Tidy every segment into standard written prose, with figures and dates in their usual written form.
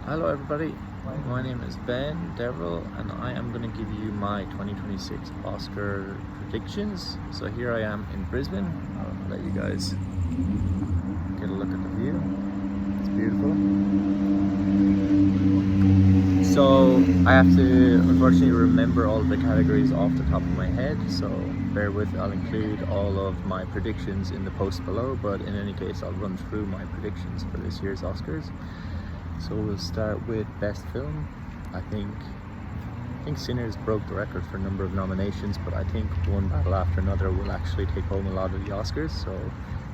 Hello everybody, my name is Ben Devil and I am going to give you my 2026 Oscar predictions. So here I am in Brisbane. I'll let you guys get a look at the view. It's beautiful. So I have to unfortunately remember all the categories off the top of my head, so bear with. I'll include all of my predictions in the post below, but in any case I'll run through my predictions for this year's Oscars. So we'll start with Best Film. I think Sinners broke the record for number of nominations, but I think One Battle After Another will actually take home a lot of the Oscars. So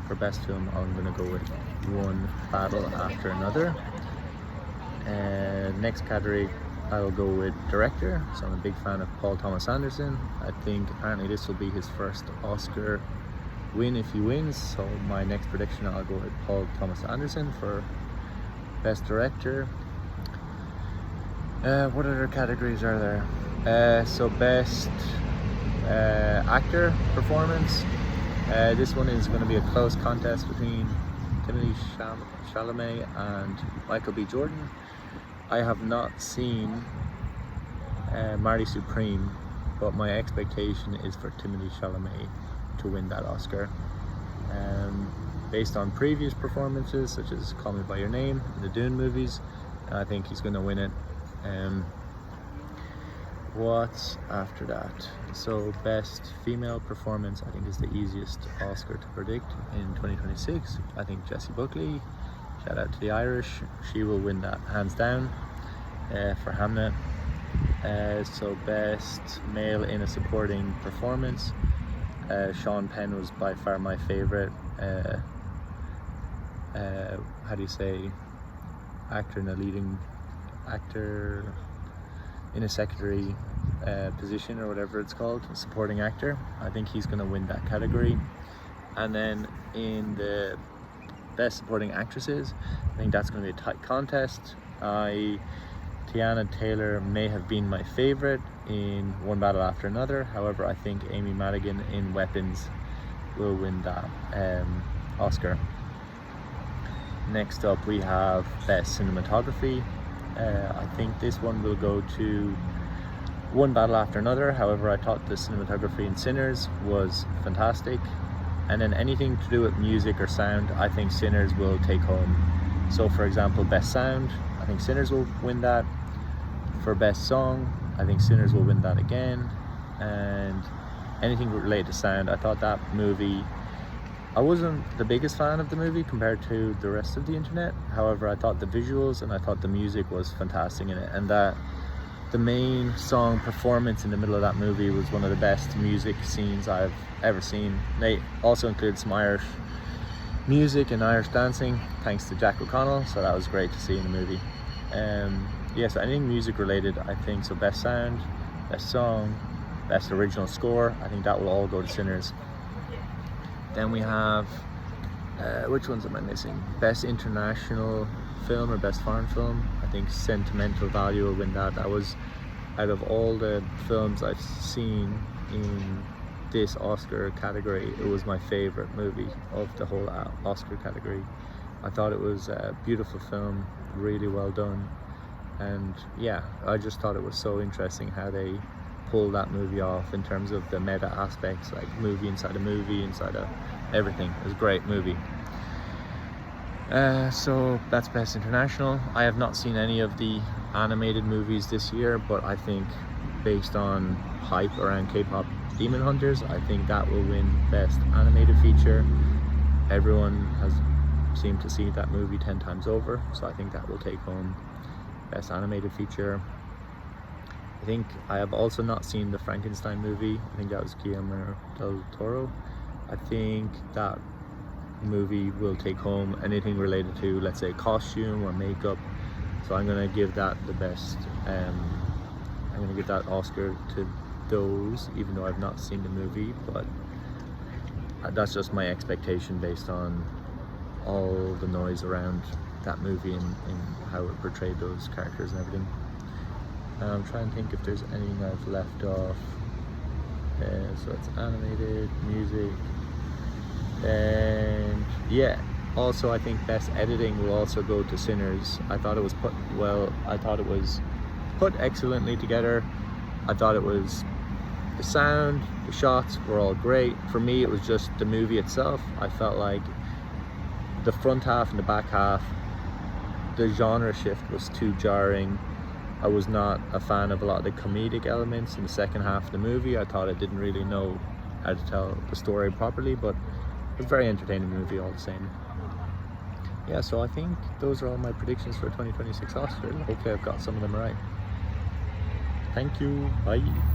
for Best Film, I'm going to go with One Battle After Another. Next category, I'll go with Director. So I'm a big fan of Paul Thomas Anderson. I think apparently this will be his first Oscar win if he wins. So my next prediction, I'll go with Paul Thomas Anderson for Best Director. What other categories are there? So Best Actor Performance. This one is going to be a close contest between Timothée Chalamet and Michael B. Jordan. I have not seen Marty Supreme, but my expectation is for Timothée Chalamet to win that Oscar. Based on previous performances such as Call Me By Your Name and the Dune movies, I think he's going to win it. What's after that? So Best Female Performance I think is the easiest Oscar to predict in 2026. I think Jessie Buckley, shout out to the Irish, she will win that hands down for Hamlet. So Best Male in a Supporting Performance, Sean Penn was by far my favourite. How do you say, actor in a leading actor in a secondary position or whatever it's called, supporting actor. I think he's going to win that category. And then in the Best Supporting Actresses, I think that's going to be a tight contest. Tiana Taylor may have been my favorite in One Battle After Another. However, I think Amy Madigan in Weapons will win that Oscar. Next up we have Best Cinematography. I think this one will go to One Battle After Another. However, I thought the cinematography in Sinners was fantastic. And then anything to do with music or sound, I think Sinners will take home. So for example, Best Sound, I think Sinners will win that. For Best Song, I think Sinners will win that again. And anything related to sound, I thought that movie, I wasn't the biggest fan of the movie compared to the rest of the internet. However, I thought the visuals and I thought the music was fantastic in it, and that the main song performance in the middle of that movie was one of the best music scenes I've ever seen. They also included some Irish music and Irish dancing thanks to Jack O'Connell, so that was great to see in the movie. So anything music related, I think, so Best Sound, Best Song, Best Original Score, I think that will all go to Sinners. Then we have, which ones am I missing? Best International Film or Best Foreign Film. I think Sentimental Value will win that. That was, out of all the films I've seen in this Oscar category, it was my favorite movie of the whole Oscar category. I thought it was a beautiful film, really well done. And yeah, I just thought it was so interesting how they pull that movie off in terms of the meta aspects, like movie inside a movie, inside of everything. It was a great movie. So that's Best International. I have not seen any of the animated movies this year, but I think based on hype around Kpop Demon Hunters, I think that will win Best Animated Feature. Everyone has seemed to see that movie 10 times over, so I think that will take home Best Animated Feature. I think I have also not seen the Frankenstein movie. I think that was Guillermo del Toro. I think that movie will take home anything related to, let's say, costume or makeup. So I'm gonna give that the best. I'm gonna give that Oscar to those, even though I've not seen the movie. But that's just my expectation based on all the noise around that movie and how it portrayed those characters and everything. I'm trying to think if there's anything I've left off. So it's animated, music, and yeah, Also, I think best editing will also go to Sinners. I thought it was put well. I thought it was put excellently together. I thought it was, the sound, the shots were all great. For me, it was just the movie itself. I felt like the front half and the back half, the genre shift was too jarring. I was not a fan of a lot of the comedic elements in the second half of the movie. I thought it didn't really know how to tell the story properly, but it was a very entertaining movie all the same. Yeah, so I think those are all my predictions for 2026 Oscars. Hopefully I've got some of them right. Thank you, bye.